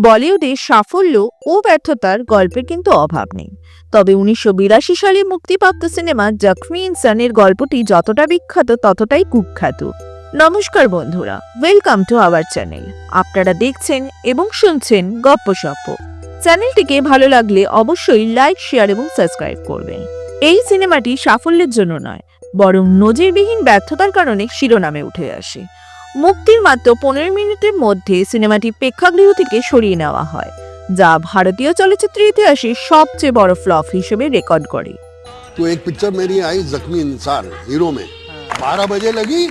বলিউডে সাফল্য ও ব্যর্থতার গল্পের কিন্তু অভাব নেই। তবে ১৯৮২ সালে মুক্তিপ্রাপ্ত সিনেমা জখমি ইনসানের গল্পটি যতটা বিখ্যাত ততটাই কুখ্যাত। নমস্কার বন্ধুরা, ওয়েলকাম টু আওয়ার চ্যানেল। আপনারা দেখছেন এবং শুনছেন গপ্পসপ্প। চ্যানেলটিকে ভালো লাগলে অবশ্যই লাইক, শেয়ার এবং সাবস্ক্রাইব করবেন। এই সিনেমাটি সাফল্যের জন্য নয়, বরং নজিরবিহীন ব্যর্থতার কারণে শিরোনামে উঠে আসে। মুক্তির মাত্র 15 মিনিটের মধ্যে সিনেমাটি প্রেক্ষাগৃহ থেকে সরিয়ে নেওয়া হয়, যা ভারতীয় চলচ্চিত্রের ইতিহাসে সবচেয়ে বড় ফ্লপ হিসেবে রেকর্ড করে। तो एक पिक्चर मेरी आई जख्मी इंसान हीरो में 12 बजे लगी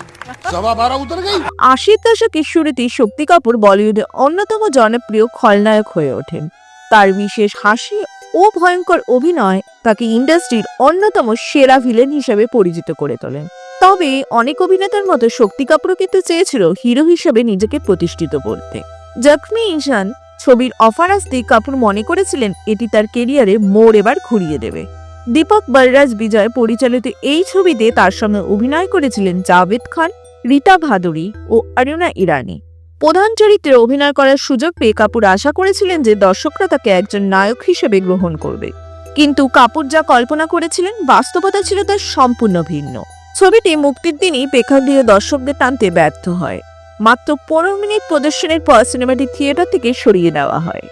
12:15 उतर गई। 80-র দশকের শুরুতে শক্তি কাপুর বলিউডের অন্যতম জনপ্রিয় খলনায়ক হয়ে ওঠেন। তার বিশেষ হাসি ও ভয়ঙ্কর অভিনয় তাকে ইন্ডাস্ট্রির অন্যতম সেরা ভিলেন হিসেবে পরিচিত করে তোলেন। তবে অনেক অভিনেতার মতো শক্তি কাপুরও কিন্তু চেয়েছিল হিরো হিসেবে নিজেকে প্রতিষ্ঠিত করতে। জখমি ইনসান ছবির অফার আসতেই কাপুর মনে করেছিলেন এটি তার কেরিয়ারে মোড় এবার ঘুরিয়ে দেবে। দীপক বলরাজ বিজয় পরিচালিত এই ছবিতে তার সঙ্গে অভিনয় করেছিলেন জাভেদ খান, রীতা ভাদুরী ও অরুণা ইরানি। প্রধান চরিত্রে অভিনয় করার সুযোগ পেয়ে কাপুর আশা করেছিলেন যে দর্শকরা তাকে একজন নায়ক হিসেবে গ্রহণ করবে, কিন্তু কাপুর যা কল্পনা করেছিলেন বাস্তবতা ছিল তার সম্পূর্ণ ভিন্ন। ছবিটি মুক্তির দিনই প্রেক্ষাগৃহে দর্শকদের টানতে ব্যর্থ হয়। মাত্র 15 মিনিট প্রদর্শনের পর সিনেমাটি থিয়েটার থেকে সরিয়ে নেওয়া হয়।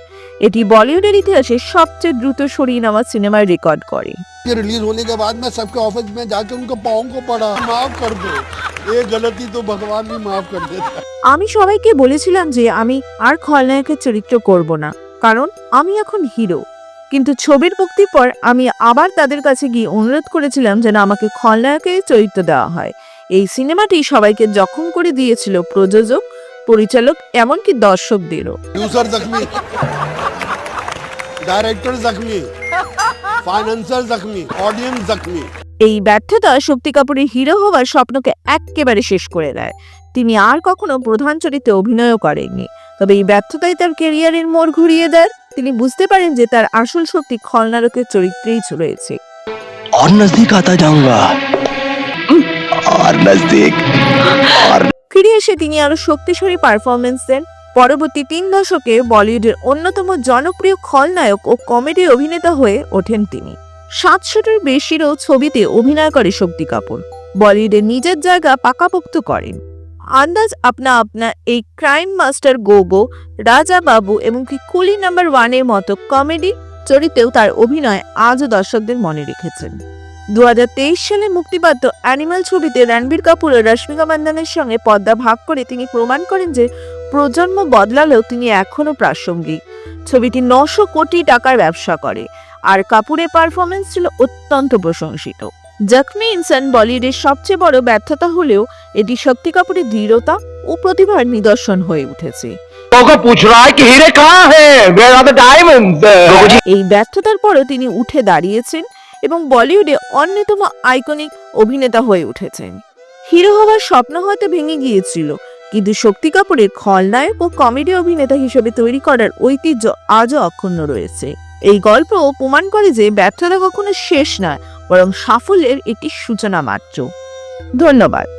এটি বলিউডের ইতিহাসে সবচেয়ে দ্রুত সরিয়ে নেওয়া সিনেমার রেকর্ড করে। ये रिलीज होने के बाद मैं सबके ऑफिस में जाके उनको पाँव को पड़ा, माफ कर दो, ये गलती तो भगवान भी माफ कर देता। আমি সবাইকে বলেছিলাম যে আমি আর খলনায়কের চরিত্র করব না, কারণ আমি এখন হিরো। কিন্তু ছবির মুক্তির পর আমি আবার তাদের কাছে গিয়ে অনুরোধ করেছিলাম যেন আমাকে খলনায়কের চরিত্র দেওয়া হয়। এই সিনেমাটি সবাইকে জখম করে দিয়েছিল, প্রযোজক, পরিচালক, এমনকি দর্শকদেরও। प्रोड्यूसर जख्मी, डायरेक्टर जख्मी, फाइनेंसर जख्मी, ऑडियंस जख्मी। এই ব্যর্থতা শক্তি কাপুরের হিরো হওয়ার স্বপ্নকে একেবারে শেষ করে দেয়। তিনি আর কখনো প্রধান চরিত্রে অভিনয়ও করেননি। তবে এই ব্যর্থতাই তার ক্যারিয়ারের মোড় ঘুরিয়ে দেয়। তিনি বুঝতে পারেন যে তার আসল শক্তি খলনায়কের চরিত্রেই রয়েছে। और नजदीक आता जाऊंगा और नजदीक और ফিরে এসে তিনি আরো শক্তিশালী পারফরমেন্স দেন। পরবর্তী 3 দশকে বলিউডের অন্যতম জনপ্রিয় খলনায়ক ও কমেডি অভিনেতা হয়ে ওঠেন তিনি। 700-র বেশিরও ছবিতে অভিনয় করে শক্তি কাপুর। বলিউডে নিজের জায়গা পাকাপোক্ত করেন। আন্দাজ আপনা আপনা, এই ক্রাইম মাস্টার গোগো, রাজা বাবু এবং কুলি নাম্বার 1-এর মতো কমেডি চরিত্রেও তার অভিনয় আজও দর্শকদের মনে রেখেছেন। 2023 সালে মুক্তিপ্রাপ্ত অ্যানিমাল ছবিতে রণবীর কাপুর ও রশ্মিকা মান্দানের সঙ্গে পর্দা ভাগ করে তিনি প্রমাণ করেন যে প্রজন্ম বদলালেও তিনি এখনো প্রাসঙ্গিক। ছবিটি 900 কোটি টাকার ব্যবসা করে, আর কাপুরের পারফরমেন্স ছিল অত্যন্ত প্রশংসিত। জখমি ইনসান বলিউডের সবচেয়ে বড় ব্যর্থতা হলেও এটি শক্তি কাপুরের দৃঢ়তা ও প্রতিভার নিদর্শন হয়ে উঠেছে। पूछ रहा है कि हीरे कहाँ हैं? Where are the diamonds? এই ব্যর্থতার পরও তিনি উঠে দাঁড়িয়েছেন এবং বলিউডে অন্যতম আইকনিক অভিনেতা হয়ে উঠেছেন। হিরো হওয়ার স্বপ্ন হয়তো ভেঙে গিয়েছিল, কিন্তু শক্তি কাপুরের খলনায়ক ও কমেডি অভিনেতা হিসেবে তৈরি করার ঐতিহ্য আজও অক্ষুণ্ণ রয়েছে। এই গল্প প্রমাণ করে যে ব্যর্থতা কখনো শেষ নয়, বরং সাফল্যের একটি সূচনা মাত্র। ধন্যবাদ।